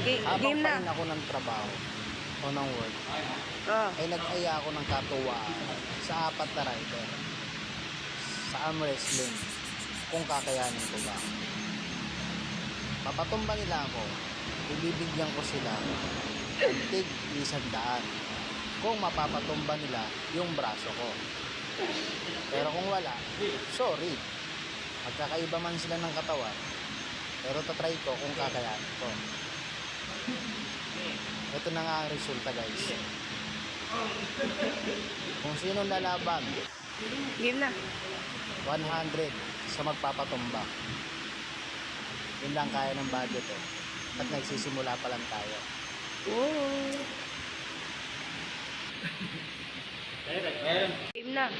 Habang Game na. pahin ako ng trabaho o ng work, Oh. ay nag-aya ako ng katuwaan sa 4 na rider sa arm wrestling kung kakayanin ko ba. Papatumba nila ako, ibibigyan ko sila ng tig 100 kung mapapatumba nila yung braso ko. Pero kung wala, sorry, magkakaiba man sila ng katawan, pero tatry ko kung kakayanin ko. Ito na nga ang resulta, guys. Kung sino lalaban, Game na. 100 sa magpapatumba. Yun lang kaya ng budget eh. At nagsisimula pa lang tayo. Oh. Game na.